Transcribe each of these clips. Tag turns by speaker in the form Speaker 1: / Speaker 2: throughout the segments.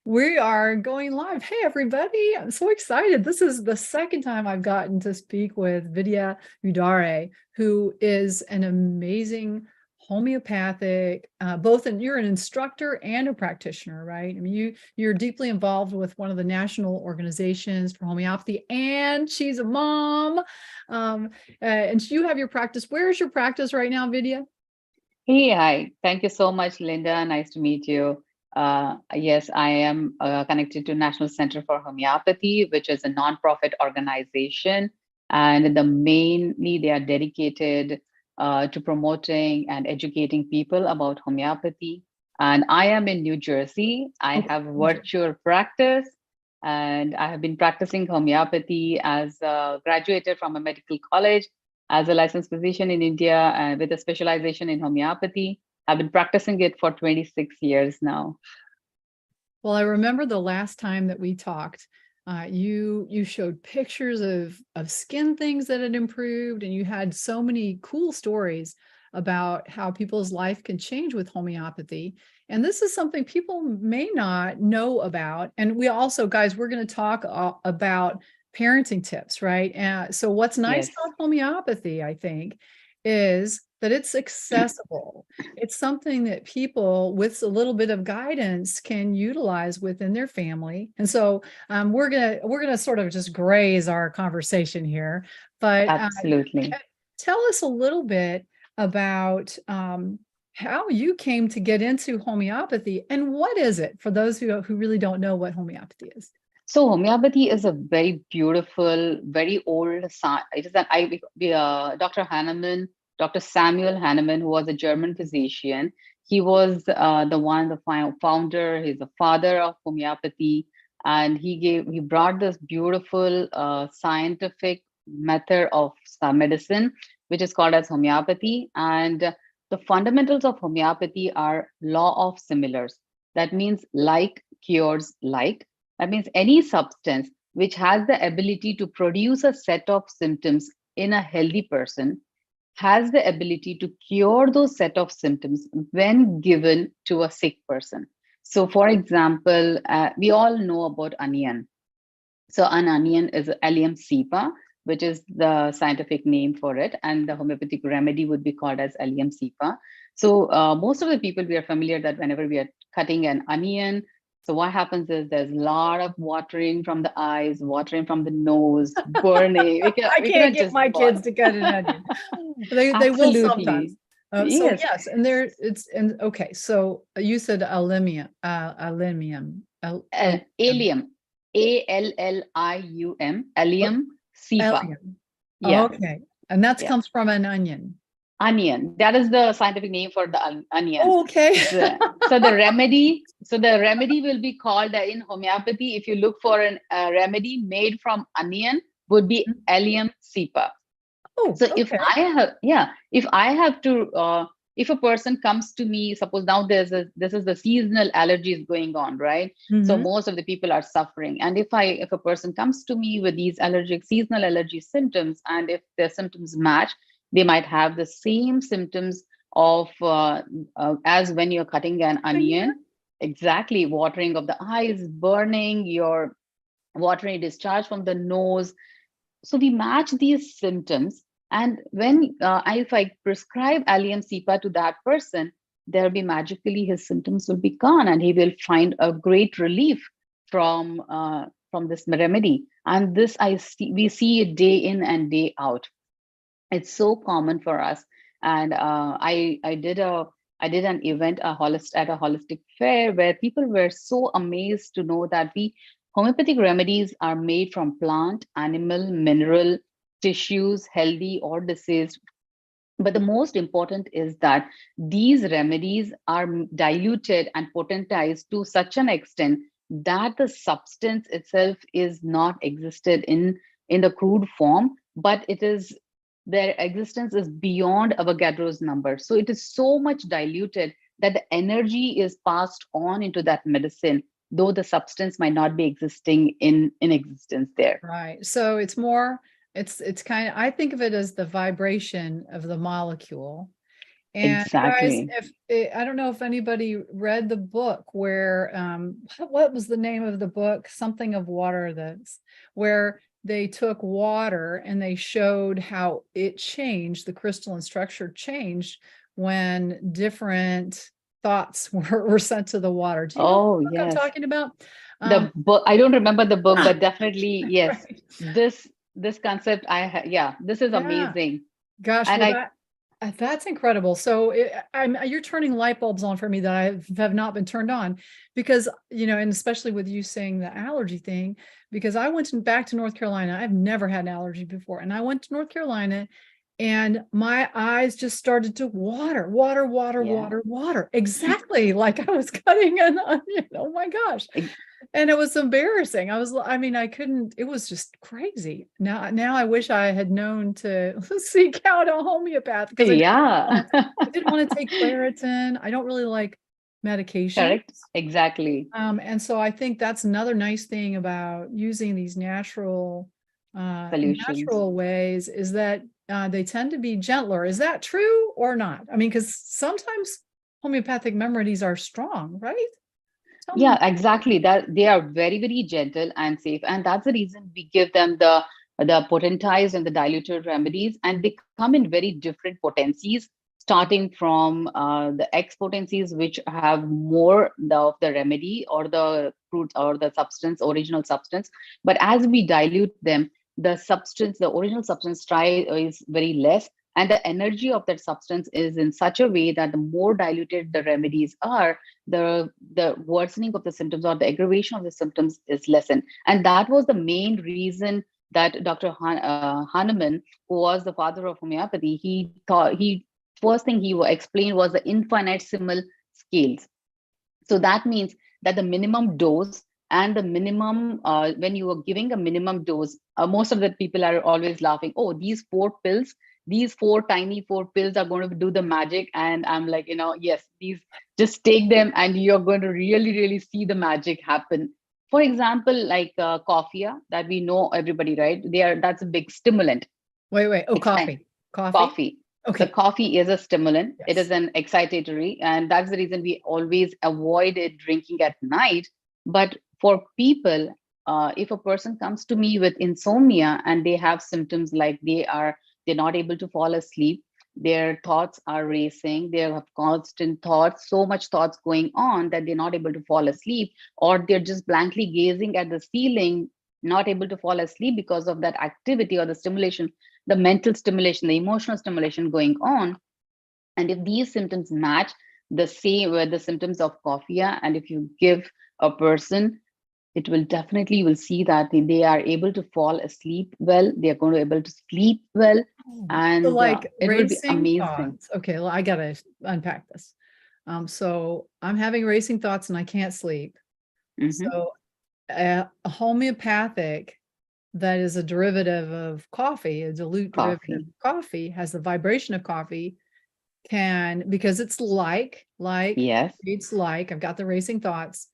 Speaker 1: We are going live. Hey, everybody. I'm so excited. This is the second time I've gotten to speak with Vidhya Udare, who is an amazing homeopathic, you're an instructor and a practitioner, right? I mean, you're deeply involved with one of the national organizations for homeopathy, and she's a mom. And you have your practice. Where is your practice right now, Vidya?
Speaker 2: Hey, hi. Thank you so much, Linda. Nice to meet you. Yes, I am connected to National Center for Homeopathy, which is a nonprofit organization, and mainly they are dedicated to promoting and educating people about homeopathy. And I am in New Jersey. I
Speaker 1: Okay.
Speaker 2: have virtual practice, and I have been practicing homeopathy as graduated from a medical college as a licensed physician in India and with a specialization in homeopathy. I've been practicing it for 26 years now.
Speaker 1: Well, I remember the last time that we talked, you showed pictures of skin things that had improved, and you had so many cool stories about how people's life can change with homeopathy. And this is something people may not know about. And we also, guys, we're going to talk about parenting tips, right? So what's nice
Speaker 2: Yes.
Speaker 1: about homeopathy, I think, is that it's accessible. It's something that people with a little bit of guidance can utilize within their family. And so we're gonna sort of just graze our conversation here, but
Speaker 2: Absolutely.
Speaker 1: tell us a little bit about how you came to get into homeopathy, and what is it for those who really don't know what homeopathy is.
Speaker 2: So homeopathy is a very beautiful, very old science. It is Dr. Hahnemann, Dr. Samuel Hahnemann, who was a German physician. He was the founder. He's the father of homeopathy, and he brought this beautiful scientific method of medicine, which is called as homeopathy. And the fundamentals of homeopathy are law of similars. That means like cures like. That means any substance which has the ability to produce a set of symptoms in a healthy person has the ability to cure those set of symptoms when given to a sick person. So, for example, we all know about onion. So, an onion is Allium cepa, which is the scientific name for it, and the homeopathic remedy would be called as Allium cepa. So, most of the people we are familiar that whenever we are cutting an onion, so what happens is there's a lot of watering from the eyes, watering from the nose, burning.
Speaker 1: I
Speaker 2: We
Speaker 1: can't
Speaker 2: cannot
Speaker 1: get
Speaker 2: just
Speaker 1: my
Speaker 2: watch.
Speaker 1: kids to cut an onion. They will sometimes.
Speaker 2: Absolutely.
Speaker 1: So
Speaker 2: Yes.
Speaker 1: yes, and there it's and okay. So you said allium,
Speaker 2: Allium. Allium. Allium cepa.
Speaker 1: allium.
Speaker 2: Yeah.
Speaker 1: Okay, and that
Speaker 2: Yeah.
Speaker 1: comes from an onion.
Speaker 2: Onion. That is the scientific name for the onion.
Speaker 1: Okay.
Speaker 2: So the remedy will be called in homeopathy. If you look for a remedy made from onion, would be Allium cepa.
Speaker 1: Oh,
Speaker 2: So
Speaker 1: okay.
Speaker 2: if I have to, if a person comes to me, suppose now this is the seasonal allergies going on, right? So
Speaker 1: Mhm.
Speaker 2: most of the people are suffering, and if a person comes to me with these seasonal allergy symptoms, and if their symptoms match, they might have the same symptoms of as when you're cutting an
Speaker 1: Onion?
Speaker 2: onion. Exactly, watering of the eyes, burning, your watery discharge from the nose. So we match these symptoms, and when if I prescribe Allium cepa to that person, there'll be magically his symptoms will be gone, and he will find a great relief from this remedy. And this we see it day in and day out. It's so common for us. And I did an event at a holistic fair where people were so amazed to know that we homeopathic remedies are made from plant, animal, mineral, tissues, healthy or diseased. But the most important is that these remedies are diluted and potentized to such an extent that the substance itself is not existed in the crude form, but it is their existence is beyond Avogadro's number. So it is so much diluted that the energy is passed on into that medicine, though the substance might not be existing in existence there.
Speaker 1: Right. So it's more, it's kind of, I think of it as the vibration of the molecule. And guys,
Speaker 2: Exactly.
Speaker 1: I don't know if anybody read the book where what was the name of the book? Something of water, that's where they took water and they showed how it changed, the crystalline structure changed when different thoughts were sent to the water. Do you know
Speaker 2: Oh,
Speaker 1: what book I'm
Speaker 2: yes.
Speaker 1: talking about?
Speaker 2: The book, I don't remember the book, but definitely, yes.
Speaker 1: Right.
Speaker 2: This concept, yeah, this is
Speaker 1: Yeah.
Speaker 2: amazing.
Speaker 1: Gosh,
Speaker 2: And
Speaker 1: well,
Speaker 2: I,
Speaker 1: that's incredible. So you're turning light bulbs on for me that have not been turned on, because, and especially with you saying the allergy thing, because I went back to North Carolina. I've never had an allergy before. And I went to North Carolina and my eyes just started to water, water, water,
Speaker 2: yeah,
Speaker 1: water, water. Exactly like I was cutting an onion. Oh my gosh.
Speaker 2: ex-
Speaker 1: And it was embarrassing. I mean, I couldn't, it was just crazy. Now I wish I had known to seek out a homeopath, because
Speaker 2: yeah,
Speaker 1: I didn't want to take Claritin. I don't really like medication.
Speaker 2: correct. Exactly.
Speaker 1: And so I think that's another nice thing about using these
Speaker 2: Solutions.
Speaker 1: natural ways, is that they tend to be gentler. Is that true or not? I mean, because sometimes homeopathic remedies are strong, right? Tell me.
Speaker 2: Yeah, exactly. That they are very, very gentle and safe. And that's the reason we give them the potentized and the diluted remedies. And they come in very different potencies, starting from the X potencies, which have more of the remedy or the fruit or the substance, original substance. But as we dilute them, the original substance is very less. And the energy of that substance is in such a way that the more diluted the remedies are, the worsening of the symptoms or the aggravation of the symptoms is lessened. And that was the main reason that Dr. Hahnemann, who was the father of homeopathy, he thought he first thing he explained was the infinitesimal scales. So that means that the minimum dose and the minimum, when you are giving a minimum dose, most of the people are always laughing, oh, these 4 pills, these four pills are going to do the magic. And I'm like, yes, these, just take them and you're going to really, really see the magic happen. For example, like coffee, that we know everybody, right? That's a big stimulant.
Speaker 1: Wait. Oh,
Speaker 2: It's
Speaker 1: coffee. Coffee?
Speaker 2: coffee. The
Speaker 1: Okay.
Speaker 2: coffee is a stimulant. It is
Speaker 1: Yes.
Speaker 2: an excitatory, and that's the reason we always avoid it drinking at night. But for people, if a person comes to me with insomnia and they have symptoms like they're not able to fall asleep, their thoughts are racing, they have constant thoughts, so much thoughts going on that they're not able to fall asleep, or they're just blankly gazing at the ceiling, not able to fall asleep because of that activity or the stimulation, the mental stimulation, the emotional stimulation going on. And if these symptoms match the same with the symptoms of cophia, and if you give a person, it will definitely, you will see that they are able to fall asleep well, they are going to be able to sleep well,
Speaker 1: Oh. So
Speaker 2: and
Speaker 1: like
Speaker 2: it will be
Speaker 1: racing
Speaker 2: amazing.
Speaker 1: thoughts. Okay, well, I gotta unpack this. So I'm having racing thoughts and I can't sleep.
Speaker 2: Hmm.
Speaker 1: So a homeopathic that is a derivative of coffee, a dilute derivative
Speaker 2: Coffee.
Speaker 1: of coffee, has the vibration of coffee, because it's
Speaker 2: Yes.
Speaker 1: it's like, I've got the racing thoughts,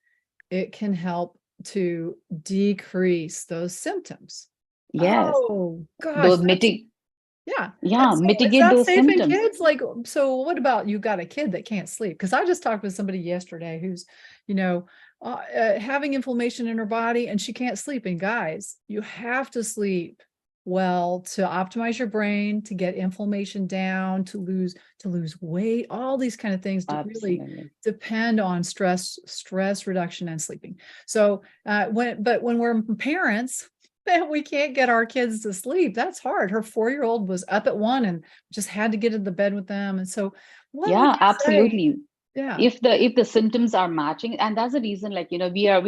Speaker 1: it can help to decrease those symptoms.
Speaker 2: Yes.
Speaker 1: Oh gosh,
Speaker 2: Those
Speaker 1: that's,
Speaker 2: mitig
Speaker 1: yeah. And
Speaker 2: yeah,
Speaker 1: so is
Speaker 2: mitigate
Speaker 1: that
Speaker 2: those
Speaker 1: safe in
Speaker 2: symptoms.
Speaker 1: kids? Like, so what about, you got a kid that can't sleep? Because I just talked with somebody yesterday who's, you know, having inflammation in her body and she can't sleep. And guys, you have to sleep well to optimize your brain, to get inflammation down, to lose weight. All these kind of things really
Speaker 2: Absolutely.
Speaker 1: depend on stress reduction and sleeping. So when we're parents, that we can't get our kids to sleep. That's hard. Her 4-year-old was up at 1 and just had to get into bed with them. And so what would
Speaker 2: Yeah,
Speaker 1: you say?
Speaker 2: absolutely.
Speaker 1: Yeah.
Speaker 2: If the symptoms are matching, and that's the reason, like, we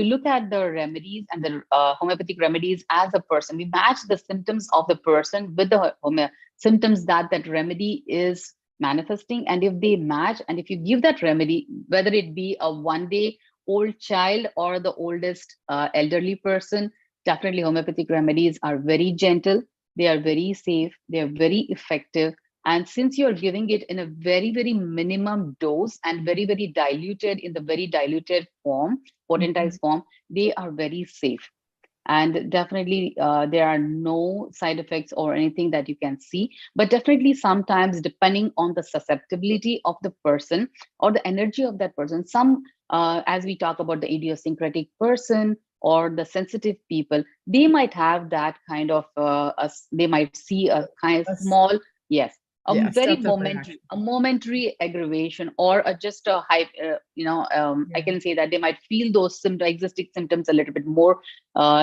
Speaker 2: look at the remedies and the homeopathic remedies as a person. We match the symptoms of the person with the symptoms that remedy is manifesting. And if they match, and if you give that remedy, whether it be a 1 day old child or the oldest elderly person, definitely homeopathic remedies are very gentle, they are very safe, they are very effective. And since you're giving it in a very, very minimum dose and very, very diluted, in the very diluted form,
Speaker 1: Mhm.
Speaker 2: potentized form, they are very safe. And definitely there are no side effects or anything that you can see, but definitely sometimes depending on the susceptibility of the person or the energy of that person, some as we talk about the idiosyncratic person or the sensitive people, they might have that kind of they might see a kind of
Speaker 1: That's,
Speaker 2: small, yes, a
Speaker 1: yeah,
Speaker 2: very
Speaker 1: septic reaction.
Speaker 2: momentary aggravation, or just a high, I
Speaker 1: Yeah.
Speaker 2: can say that they might feel those existing symptoms a little bit more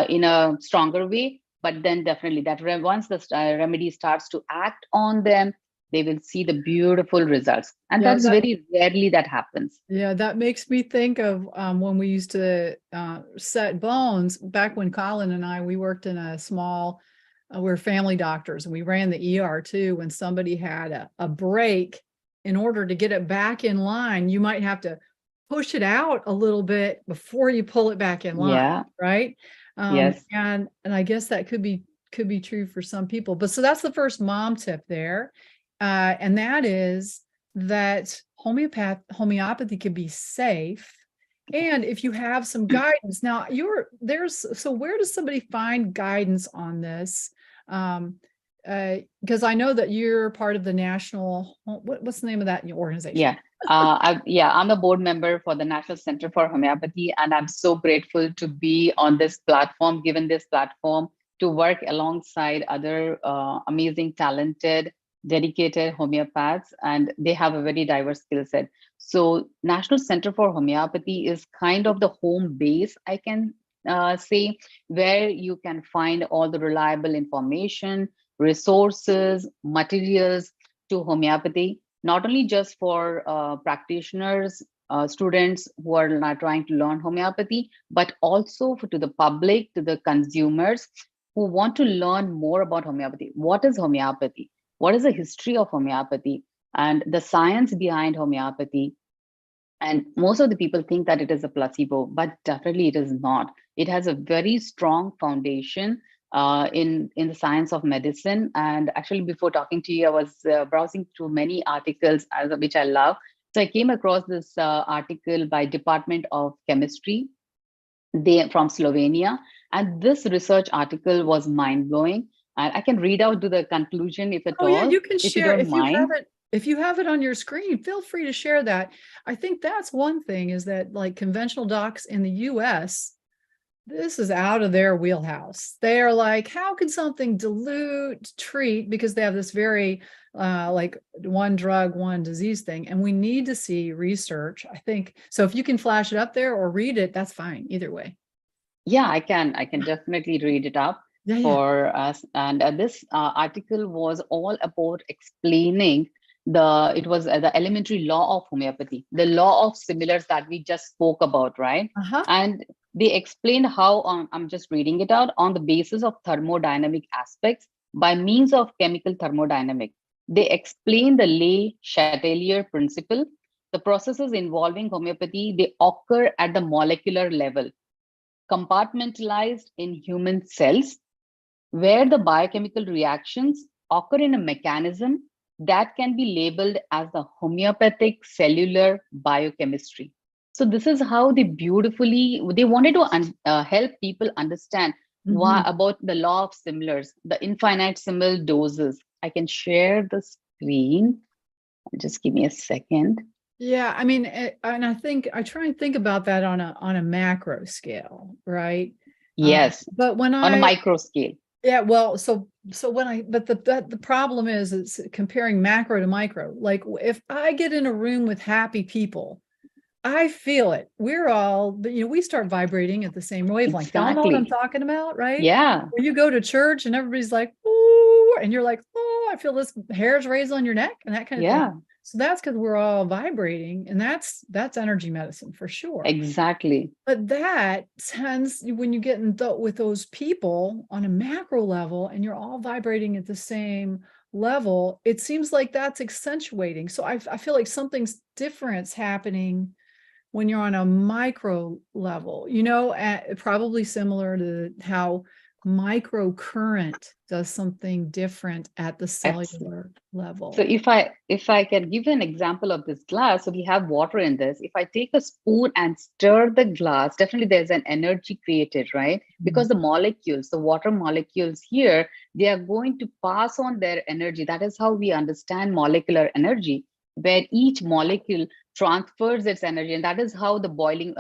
Speaker 2: in a stronger way. But then definitely that once the remedy starts to act on them, they will see the beautiful results. And
Speaker 1: Yeah,
Speaker 2: that is very rarely that happens.
Speaker 1: yeah, that makes me think of when we used to set bones back when Colin and we worked in a small, we're family doctors and we ran the ER too. When somebody had a break, in order to get it back in line, you might have to push it out a little bit before you pull it back in line,
Speaker 2: Yeah.
Speaker 1: right?
Speaker 2: Yes.
Speaker 1: And I guess that could be true for some people. But so that's the first mom tip there. And that is that homeopathy can be safe. And if you have some guidance, now so where does somebody find guidance on this? Because I know that you're part of the national, what's the name of that organization?
Speaker 2: Yeah. I'm a board member for the National Center for Homeopathy, and I'm so grateful to be on this platform, given this platform to work alongside other amazing, talented, dedicated homeopaths, and they have a very diverse skill set. So, National Center for Homeopathy is kind of the home base, I can say, where you can find all the reliable information, resources, materials to homeopathy, not only just for practitioners, students who are not trying to learn homeopathy, but also to the public, to the consumers who want to learn more about homeopathy. What is homeopathy? What is the history of homeopathy and the science behind homeopathy? And most of the people think that it is a placebo, but definitely it is not. It has a very strong foundation in the science of medicine. And actually, before talking to you, I was browsing through many articles which I love. So I came across this article by Department of Chemistry, they from Slovenia, and this research article was mind blowing. And I can read out to the conclusion if at
Speaker 1: Oh yeah,
Speaker 2: all,
Speaker 1: you can
Speaker 2: if you
Speaker 1: share
Speaker 2: don't
Speaker 1: if you have
Speaker 2: mind.
Speaker 1: it. If you have it on your screen, feel free to share that. I think that's one thing, is that like conventional docs in the US, this is out of their wheelhouse. They are like, how can something dilute, treat, because they have this very like one drug, one disease thing. And we need to see research, I think. So if you can flash it up there or read it, that's fine, either way.
Speaker 2: Yeah, I can. I can definitely read it up
Speaker 1: Yeah, yeah.
Speaker 2: for us. And this article was all about explaining it was the elementary law of homeopathy, the law of similars that we just spoke about, right?
Speaker 1: Uh-huh.
Speaker 2: And they explained how, I'm just reading it out, on the basis of thermodynamic aspects by means of chemical thermodynamics. They explain the Ley Chatelier principle. The processes involving homeopathy, they occur at the molecular level, compartmentalized in human cells, where the biochemical reactions occur in a mechanism that can be labeled as the homeopathic cellular biochemistry. So this is how they beautifully, they wanted to help people understand why
Speaker 1: Mhm.
Speaker 2: about the law of similars, the infinitesimal doses. I can share the screen. Just give me a second.
Speaker 1: Yeah, I mean, and I think I try and think about that on a macro scale, right?
Speaker 2: Yes,
Speaker 1: But when
Speaker 2: on a
Speaker 1: I
Speaker 2: micro scale.
Speaker 1: Yeah, well, so when but the problem is it's comparing macro to micro. Like if I get in a room with happy people, I feel it. We're all, we start vibrating at the same wavelength. Y'all know what I'm
Speaker 2: Exactly.
Speaker 1: talking about, right?
Speaker 2: Yeah.
Speaker 1: Where you go to church and everybody's like, "Ooh," and you're like, "Oh, I feel this hairs raised on your neck," and that kind of thing.
Speaker 2: Yeah.
Speaker 1: So that's because we're all vibrating, and that's energy medicine for sure.
Speaker 2: Exactly.
Speaker 1: But that tends, when you get with those people on a macro level and you're all vibrating at the same level, it seems like that's accentuating. So I feel like something's different happening when you're on a micro level, probably similar to how microcurrent does something different at the
Speaker 2: Absolutely.
Speaker 1: cellular
Speaker 2: So
Speaker 1: level.
Speaker 2: if I can give you an example of this glass, so we have water in this. If I take a spoon and stir the glass, definitely there's an energy created, right?
Speaker 1: Mm.
Speaker 2: Because the molecules, the water molecules here, they are going to pass on their energy. That is how we understand molecular energy, where each molecule transfers its energy, and that is how the boiling,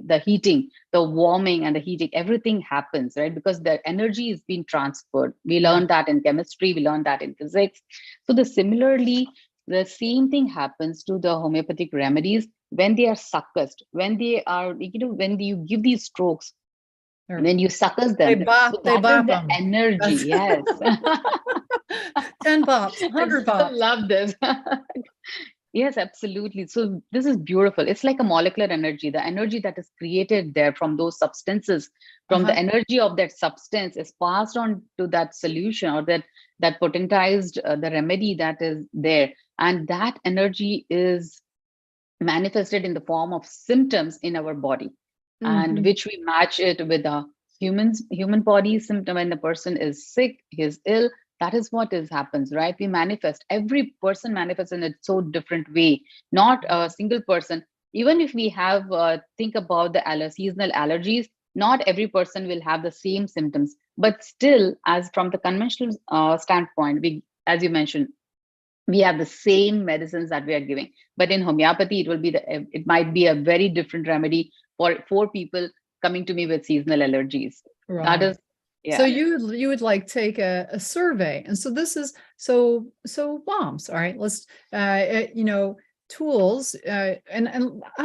Speaker 2: the heating, the warming, and the heating, everything happens, right? Because the energy is being transferred. We
Speaker 1: Yeah.
Speaker 2: learned that in chemistry, we learned that in physics. So similarly, the same thing happens to the homeopathic remedies when they are succussed, when they are, when you give these strokes,
Speaker 1: They're-
Speaker 2: when you succus them. So
Speaker 1: they
Speaker 2: that is
Speaker 1: bop
Speaker 2: the
Speaker 1: them.
Speaker 2: energy. Yes.
Speaker 1: 10 pops,
Speaker 2: I
Speaker 1: 100
Speaker 2: so
Speaker 1: pops.
Speaker 2: love this. Yes, absolutely. So this is beautiful. It's like a molecular energy. The energy that is created there from those substances, from
Speaker 1: Uh-huh.
Speaker 2: the energy of that substance is passed on to that solution, or that potentized the remedy that is there, and that energy is manifested in the form of symptoms in our body, and
Speaker 1: Mhm.
Speaker 2: which we match it with the human body symptom. When the person is sick, he is ill, that is what is happens, right? We manifest, every person manifests in a so different way, not a single person. Even if we have think about the seasonal allergies, not every person will have the same symptoms, but still, as from the conventional standpoint, we, as you mentioned, we have the same medicines that we are giving. But in homeopathy, it might be a very different remedy for four people coming to me with seasonal allergies. That
Speaker 1: Right.
Speaker 2: is,
Speaker 1: So
Speaker 2: yeah.
Speaker 1: you would like take a survey. And so this is so moms, all right, let's tools and I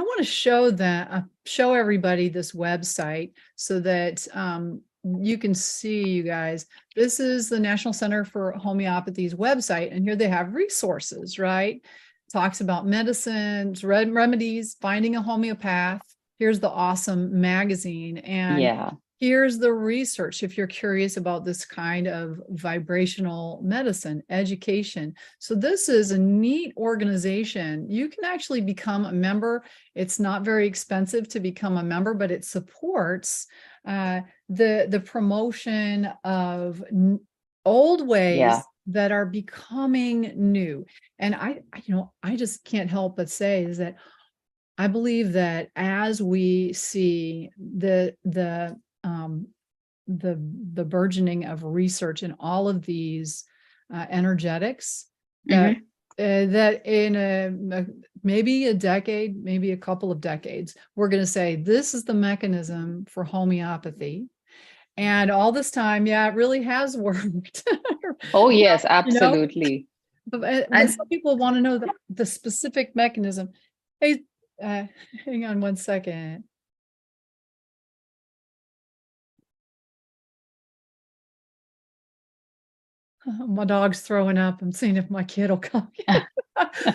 Speaker 1: want to show everybody this website so that you can see, you guys. This is the National Center for Homeopathy's website, and here they have resources, right? Talks about medicines, remedies, finding a homeopath. Here's the awesome magazine, and
Speaker 2: Yeah.
Speaker 1: here's the research if you're curious about this kind of vibrational medicine education. So this is a neat organization. You can actually become a member. It's not very expensive to become a member, but it supports the promotion of old
Speaker 2: Yeah.
Speaker 1: ways that are becoming new. And I just can't help but say is that I believe that as we see um, the burgeoning of research in all of these energetics, that
Speaker 2: Hmm.
Speaker 1: that in maybe a decade, maybe a couple of decades, we're going to say this is the mechanism for homeopathy. And all this time, yeah, it really has worked.
Speaker 2: Oh, yes,
Speaker 1: you know,
Speaker 2: absolutely.
Speaker 1: but
Speaker 2: And
Speaker 1: some people want to know the specific mechanism. Hey, uh, hang on one second. My dog's throwing up. I'm seeing if my kid will come.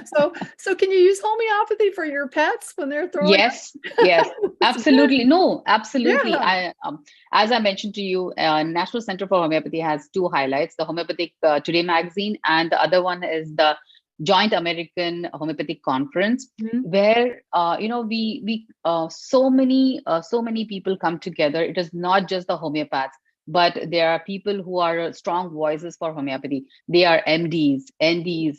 Speaker 1: So can you use homeopathy for your pets when they're throwing
Speaker 2: yes, yes,
Speaker 1: up? It's good.
Speaker 2: absolutely. No, absolutely.
Speaker 1: Yeah.
Speaker 2: As I mentioned to you, National Center for Homeopathy has two highlights: the Homeopathic Today magazine, and the other one is the Joint American Homeopathic Conference,
Speaker 1: Mhm.
Speaker 2: where we so many people come together. It is not just the homeopaths, but there are people who are strong voices for homeopathy. They are MDs, NDs,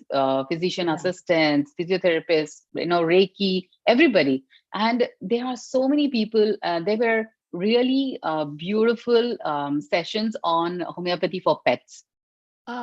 Speaker 2: physician
Speaker 1: Yeah.
Speaker 2: assistants, physiotherapists, Reiki, everybody. And there are so many people. There were really beautiful sessions on homeopathy for pets.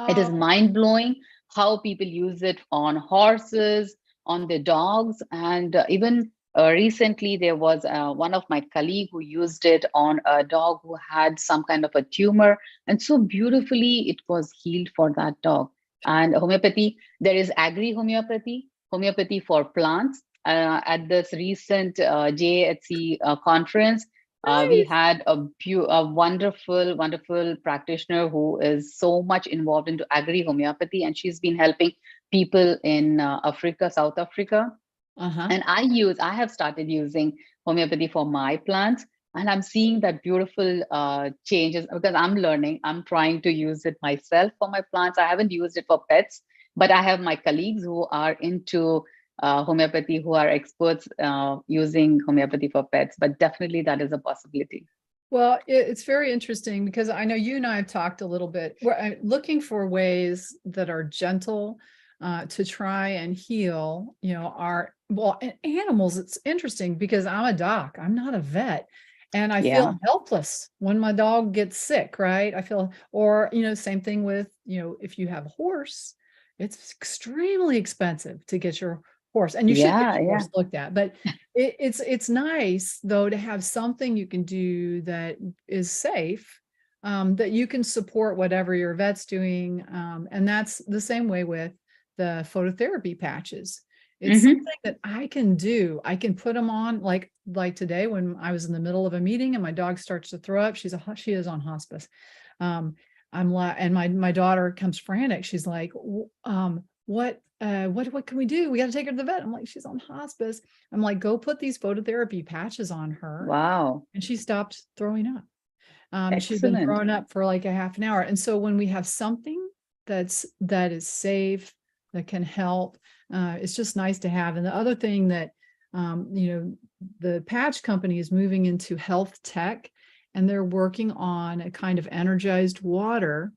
Speaker 2: It is
Speaker 1: Oh,
Speaker 2: mind blowing how people use it on horses, on their dogs, and even recently there was one of my colleague who used it on a dog who had some kind of a tumor, and so beautifully it was healed for that dog. And homeopathy, there is agri homeopathy, homeopathy for plants. At this recent JHC conference, we
Speaker 1: nice.
Speaker 2: had a wonderful, wonderful practitioner who is so much involved into agri homeopathy, and she's been helping people in Africa, South Africa.
Speaker 1: Uh-huh.
Speaker 2: And I have started using homeopathy for my plants, and I'm seeing that beautiful changes because I'm learning. I'm trying to use it myself for my plants. I haven't used it for pets, but I have my colleagues who are into homeopathy, who are experts using homeopathy for pets. But definitely, that is a possibility.
Speaker 1: Well, it's very interesting because I know you and I have talked a little bit. We're looking for ways that are gentle to try and heal, our, well, animals. It's interesting because I'm a doc, I'm not a vet. And I feel
Speaker 2: Yeah.
Speaker 1: helpless when my dog gets sick, right? I feel, or, same thing with, if you have a horse, it's extremely expensive to get your horse, and you should get
Speaker 2: Yeah.
Speaker 1: your
Speaker 2: Yeah.
Speaker 1: horse looked at. But it's nice though to have something you can do that is safe, that you can support whatever your vet's doing, and that's the same way with the phototherapy patches. It's
Speaker 2: Hmm.
Speaker 1: something that I can do. I can put them on, like today when I was in the middle of a meeting and my dog starts to throw up. She is on hospice. Um, I'm like, and my daughter comes frantic. She's like, what can we do? We got to take her to the vet. I'm like, she's on hospice. I'm like, go put these phototherapy patches on her.
Speaker 2: Wow.
Speaker 1: And she stopped throwing up. She'd been
Speaker 2: Excellent.
Speaker 1: throwing up for like a half an hour. And so when we have something that is safe, that can help, it's just nice to have. And the other thing that, the patch company is moving into health tech, and they're working on a kind of energized water.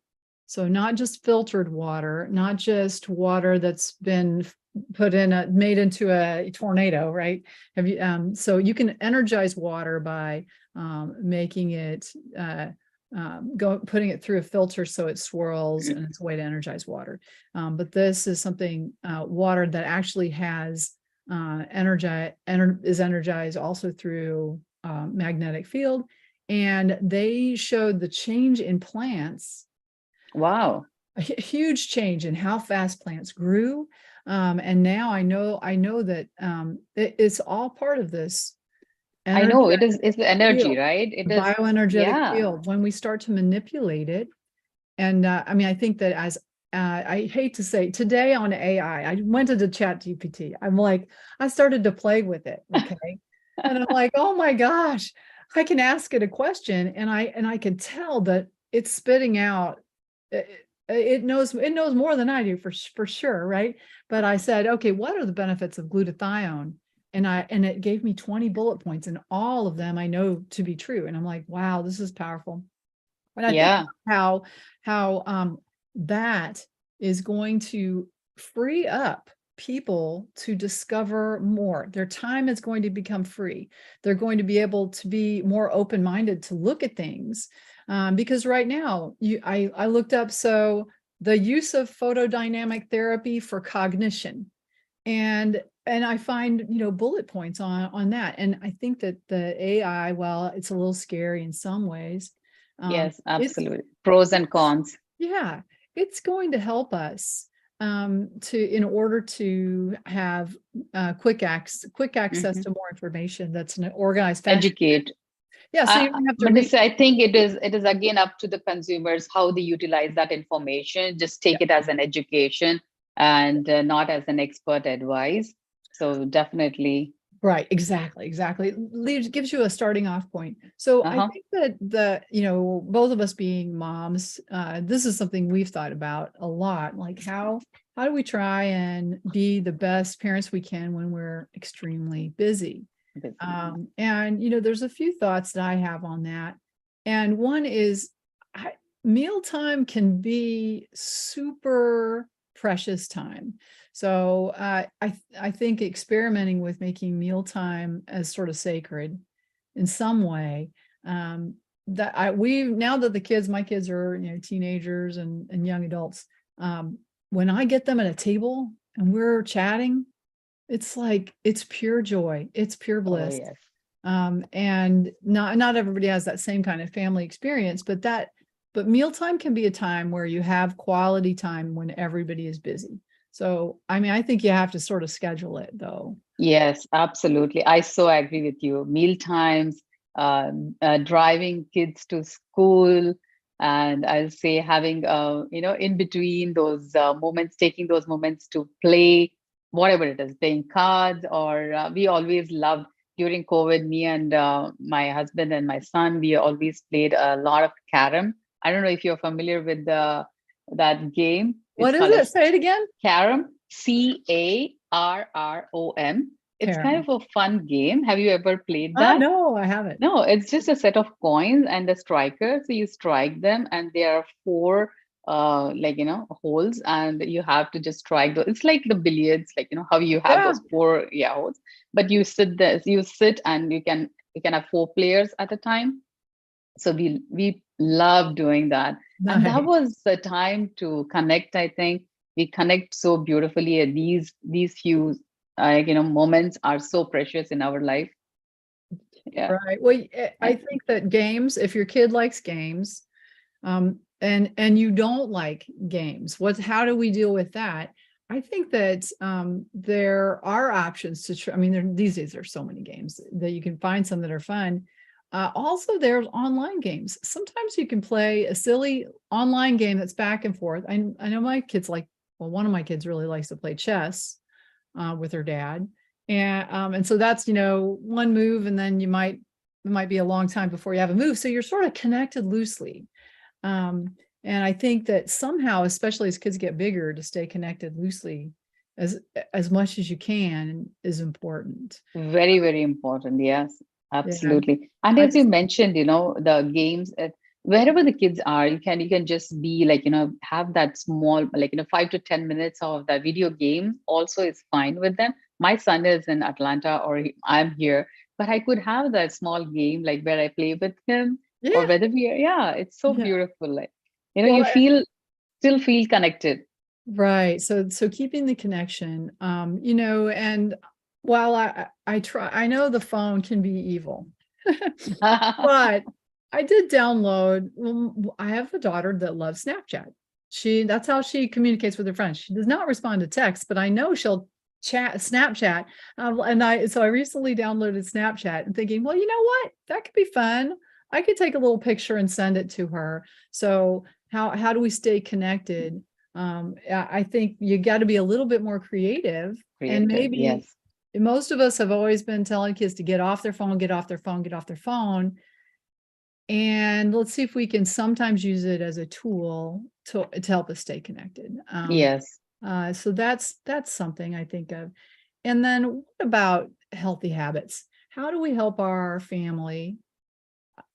Speaker 1: So not just filtered water, not just water that's been made into a tornado, right? So you can energize water by making it putting it through a filter so it swirls, and it's a way to energize water. But this is something, water that actually has is energized also through magnetic field. And they showed the change in plants,
Speaker 2: Wow.
Speaker 1: a huge change in how fast plants grew. And now I know that it's all part of this
Speaker 2: I
Speaker 1: energy
Speaker 2: know it's the energy,
Speaker 1: field,
Speaker 2: right?
Speaker 1: the
Speaker 2: It is.
Speaker 1: bioenergetic
Speaker 2: Yeah.
Speaker 1: field, when we start to manipulate it. And I mean, I think that as I hate to say, today on AI, I went into Chat GPT. I'm like, I started to play with it. Okay. And I'm like, oh my gosh, I can ask it a question, and I can tell that it's spitting out. It knows more than I do for sure, right? But I said, okay, what are the benefits of glutathione? And it gave me 20 bullet points, and all of them I know to be true. And I'm like, wow, this is powerful. And I think
Speaker 2: Yeah.
Speaker 1: how that is going to free up people to discover more. Their time is going to become free. They're going to be able to be more open-minded to look at things, because right now, I looked up, so the use of photodynamic therapy for cognition, and I find, bullet points on that. And I think that the AI, well, it's a little scary in some ways.
Speaker 2: Yes,
Speaker 1: It's
Speaker 2: absolutely. Pros and cons.
Speaker 1: Yeah, it's going to help us, in order to have quick access
Speaker 2: Hmm.
Speaker 1: to more information that's in an organized fashion.
Speaker 2: Educate.
Speaker 1: Yeah, so you don't have to
Speaker 2: But
Speaker 1: read.
Speaker 2: this, I think it is again up to the consumers how they utilize that information. Just take it as an education and not as an expert advice. So definitely.
Speaker 1: Right, exactly. Gives you a starting off point. So I
Speaker 2: Uh-huh.
Speaker 1: think that both of us being moms, this is something we've thought about a lot. Like how do we try and be the best parents we can when we're extremely busy?
Speaker 2: Busy.
Speaker 1: And there's a few thoughts that I have on that. And one is, mealtime can be super precious time. So I think experimenting with making mealtime as sort of sacred in some way. That we now that my kids are teenagers and young adults. When I get them at a table and we're chatting, it's like it's pure joy, it's pure
Speaker 2: Oh
Speaker 1: bliss.
Speaker 2: yes.
Speaker 1: And not everybody has that same kind of family experience, but mealtime can be a time where you have quality time when everybody is busy. So, I mean, I think you have to sort of schedule it though.
Speaker 2: Yes, absolutely. I so agree with you. Meal times, driving kids to school, and I'll say having, in between those moments, taking those moments to play, whatever it is, playing cards, or we always loved during COVID, me and my husband and my son, we always played a lot of carom. I don't know if you're familiar with that game.
Speaker 1: What
Speaker 2: It's
Speaker 1: is
Speaker 2: called
Speaker 1: it?
Speaker 2: as
Speaker 1: Say it again.
Speaker 2: carom, Carrom. it's kind of a fun game. Have you ever played that?
Speaker 1: No, I haven't.
Speaker 2: No, it's just a set of coins and a striker. So you strike them, and there are four, like holes, and you have to just strike those. It's like the billiards, like how you have
Speaker 1: Yeah,
Speaker 2: those four, yeah, holes. But you sit there, you sit, and you can have four players at a time. So we love doing that, and that
Speaker 1: nice.
Speaker 2: was the time to connect. I think we connect so beautifully. And these few, moments are so precious in our life. Yeah.
Speaker 1: Right. Well, I think that games, if your kid likes games, and you don't like games, how do we deal with that? I think that there are options to try. I mean, these days there's so many games that you can find some that are fun. Also, there's online games. Sometimes you can play a silly online game that's back and forth. I know my kids well, one of my kids really likes to play chess with her dad. And so that's, one move, and then it might be a long time before you have a move. So you're sort of connected loosely. And I think that somehow, especially as kids get bigger, to stay connected loosely as much as you can is important.
Speaker 2: Very, very important. Yes,
Speaker 1: Yeah.
Speaker 2: absolutely. And
Speaker 1: I
Speaker 2: as you
Speaker 1: just
Speaker 2: mentioned, the games, wherever the kids are, you can just be like, have that small, like, 5 to 10 minutes of the video game also is fine with them. My son is in Atlanta, or I'm here, but I could have that small game, like where I play with him, or
Speaker 1: yeah,
Speaker 2: whether yeah, it's so
Speaker 1: yeah.
Speaker 2: beautiful. Like,
Speaker 1: Well,
Speaker 2: you still feel connected.
Speaker 1: right. So keeping the connection, and while I try, I know the phone can be evil. But I did download, I have a daughter that loves Snapchat. That's how she communicates with her friends. She does not respond to text, but I know she'll Snapchat. So I recently downloaded Snapchat and thinking, well, you know what? That could be fun. I could take a little picture and send it to her. So how do we stay connected? I think you got to be a little bit more creative, and
Speaker 2: Creative,
Speaker 1: maybe
Speaker 2: yes.
Speaker 1: most of us have always been telling kids to get off their phone, get off their phone, get off their phone. And let's see if we can sometimes use it as a tool to help us stay connected.
Speaker 2: Yes.
Speaker 1: So that's something I think of. And then what about healthy habits? How do we help our family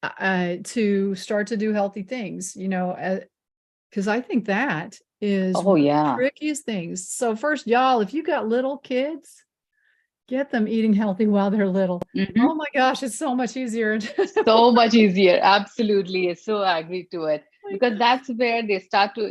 Speaker 1: to start to do healthy things? Because I think that is
Speaker 2: Oh,
Speaker 1: one of the
Speaker 2: yeah.
Speaker 1: trickiest things. So first, y'all, if you got little kids, get them eating healthy while they're little. Oh
Speaker 2: Mhm.
Speaker 1: my gosh, it's so much easier.
Speaker 2: So much easier. Absolutely. So I agree to it, because that's where they start to,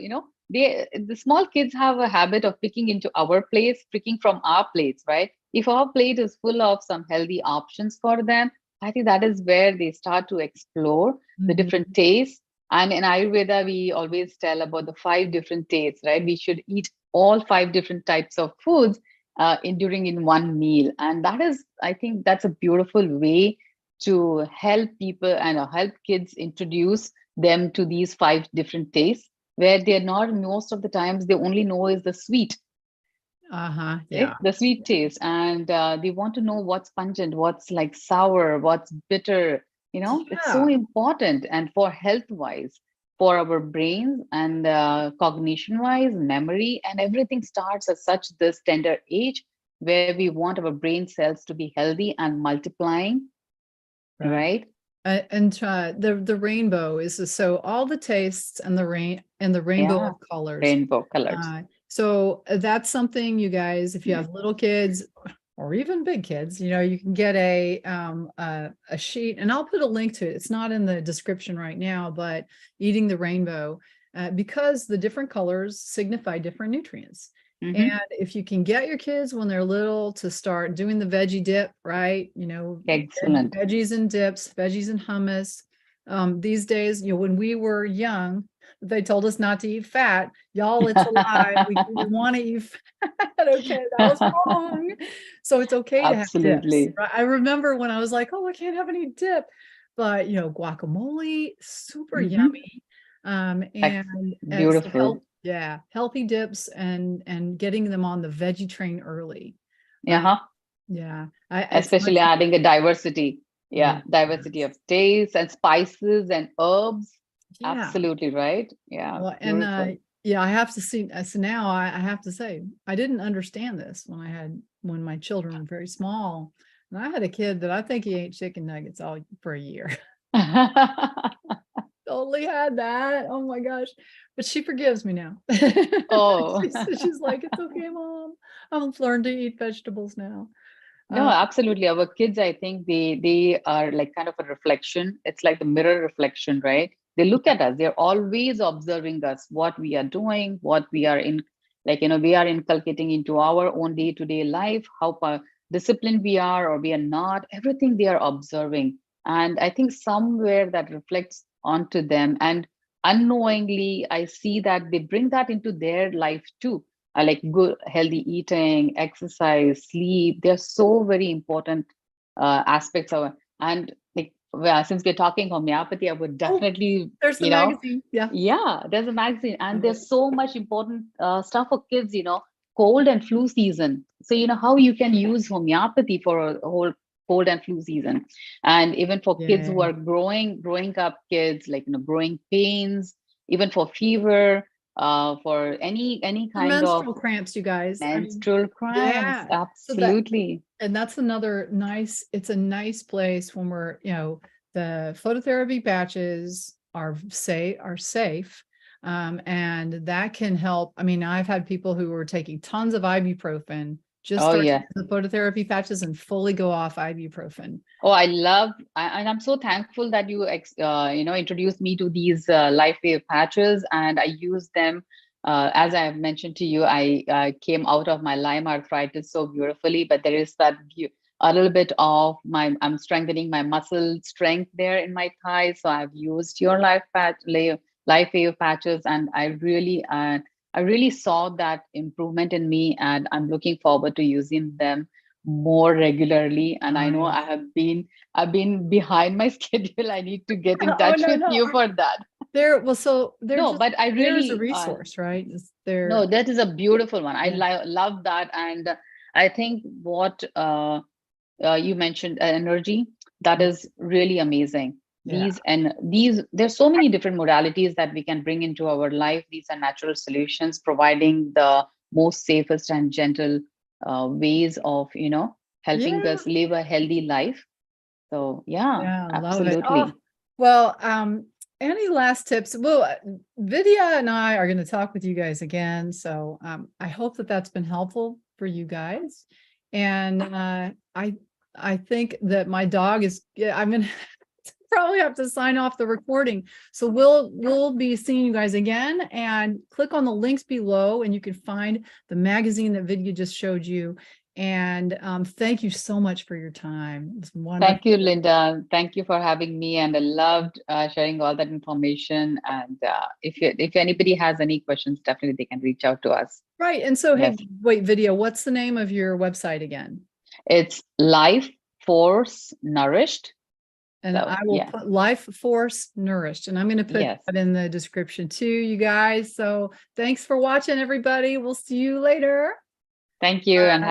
Speaker 2: the small kids have a habit of picking into our plates, picking from our plates, right? If our plate is full of some healthy options for them, I think that is where they start to explore the different
Speaker 1: Mhm.
Speaker 2: tastes. And in Ayurveda, we always tell about the five different tastes, right? We should eat all five different types of foods in one meal. And that is, I think that's a beautiful way to help people and help kids introduce them to these five different tastes, where they're not, most of the times they only know is the sweet,
Speaker 1: Uh-huh.
Speaker 2: right?
Speaker 1: Yeah.
Speaker 2: The sweet
Speaker 1: Yeah.
Speaker 2: taste, and they want to know what's pungent, what's like sour, what's bitter. It's so
Speaker 1: Yeah.
Speaker 2: important, and for health wise, for our brains, and cognition wise, memory, and everything starts at such this tender age, where we want our brain cells to be healthy and multiplying,
Speaker 1: Right.
Speaker 2: right?
Speaker 1: And the rainbow so all the tastes and the rainbow
Speaker 2: Yeah,
Speaker 1: of colors.
Speaker 2: rainbow colors.
Speaker 1: So that's something, you guys, if you have little kids or even big kids, you can get a sheet, and I'll put a link to it. It's not in the description right now, but eating the rainbow, because the different colors signify different nutrients.
Speaker 2: Mm-hmm.
Speaker 1: And if you can get your kids when they're little to start doing the veggie dip, right?
Speaker 2: Excellent.
Speaker 1: Veggies and dips, veggies and hummus. These days, when we were young, they told us not to eat fat. Y'all, it's alive. We want to eat fat. Okay, that was wrong. So it's okay to have dips.
Speaker 2: Absolutely.
Speaker 1: Right? I remember when I was like, oh, I can't have any dip. But guacamole, super
Speaker 2: Mm-hmm.
Speaker 1: yummy. And so
Speaker 2: Beautiful.
Speaker 1: healthy dips and getting them on the veggie train early. Uh,
Speaker 2: Yeah,
Speaker 1: yeah, it's
Speaker 2: especially
Speaker 1: much.
Speaker 2: adding a diversity. Yeah,
Speaker 1: Yeah.
Speaker 2: diversity of tastes and spices and herbs.
Speaker 1: Yeah.
Speaker 2: Absolutely right. Yeah,
Speaker 1: Well, and
Speaker 2: beautiful.
Speaker 1: Yeah, I have to see. So now I have to say, I didn't understand this when my children were very small. And I had a kid that I think he ate chicken nuggets all for a year. Totally had that. Oh my gosh. But she forgives me now.
Speaker 2: Oh.
Speaker 1: She's like, it's okay, mom. I've learned to eat vegetables now.
Speaker 2: No, absolutely. Our kids, I think they are like kind of a reflection. It's like the mirror reflection, right? They look
Speaker 1: Yeah,
Speaker 2: at us. They're always observing us, what we are doing, what we are in, like, we are inculcating into our own day-to-day life, how disciplined we are or we are not. Everything they are observing. And I think somewhere that reflects onto them. And unknowingly, I see that they bring that into their life too, like good healthy eating, exercise, sleep. They're so very important aspects of it. And like, well, since we're talking homeopathy, I would
Speaker 1: oh,
Speaker 2: definitely,
Speaker 1: there's the magazine. Yeah.
Speaker 2: yeah, there's a magazine, and
Speaker 1: Okay.
Speaker 2: there's so much important stuff for kids, cold and flu season. So how you can use homeopathy for a whole cold and flu season. And even for kids who
Speaker 1: Yeah.
Speaker 2: are growing up kids, like growing pains, even for fever, for any
Speaker 1: For
Speaker 2: kind of
Speaker 1: menstrual cramps, you guys. I mean,
Speaker 2: menstrual cramps.
Speaker 1: yeah. So that
Speaker 2: Absolutely.
Speaker 1: and that's another nice, it's a nice place when we're, the phototherapy patches are safe. And that can help. I mean, I've had people who were taking tons of ibuprofen, just
Speaker 2: Oh
Speaker 1: start
Speaker 2: yeah.
Speaker 1: using the phototherapy patches and fully go off ibuprofen.
Speaker 2: Oh, and I'm so thankful that you, introduced me to these life wave patches, and I use them. As I have mentioned to you, I came out of my Lyme arthritis so beautifully, but there is a little bit of I'm strengthening my muscle strength there in my thighs. So I've used your life wave patches, and I really saw that improvement in me, and I'm looking forward to using them more regularly. And I know
Speaker 1: Nice.
Speaker 2: I've been behind my schedule. I need to get in
Speaker 1: Oh,
Speaker 2: touch
Speaker 1: no,
Speaker 2: with
Speaker 1: no.
Speaker 2: you for that.
Speaker 1: So they're
Speaker 2: No,
Speaker 1: just
Speaker 2: but I
Speaker 1: there as a
Speaker 2: really
Speaker 1: resource, right?
Speaker 2: no, that is a beautiful one. I
Speaker 1: Yeah,
Speaker 2: love that. And I think what you mentioned, energy, that
Speaker 1: yeah,
Speaker 2: is really amazing.
Speaker 1: yeah.
Speaker 2: There's so many different modalities that we can bring into our life. These are natural solutions, providing the most safest and gentle ways of helping
Speaker 1: Yeah,
Speaker 2: us live a healthy life. So yeah,
Speaker 1: yeah, love it. Oh,
Speaker 2: absolutely.
Speaker 1: well, any last tips? Well, Vidya and I are going to talk with you guys again. So I hope that that's been helpful for you guys. And I think that my dog is, yeah, I'm going to probably have to sign off the recording. So we'll be seeing you guys again, and click on the links below and you can find the magazine that Vidya just showed you. And thank you so much for your time. It's
Speaker 2: Thank you,
Speaker 1: wonderful.
Speaker 2: Linda. Thank you for having me, and I loved sharing all that information. And if anybody has any questions, definitely they can reach out to us.
Speaker 1: Right. And so, hey,
Speaker 2: Yes,
Speaker 1: wait, Vidya, what's the name of your website again?
Speaker 2: it's Life Force Nourished.
Speaker 1: And I
Speaker 2: So
Speaker 1: will
Speaker 2: yeah,
Speaker 1: put Life Force Nourished, and I'm going to put
Speaker 2: yes.
Speaker 1: that in the description too, you guys. So thanks for watching, everybody. We'll see you later.
Speaker 2: Thank you, and have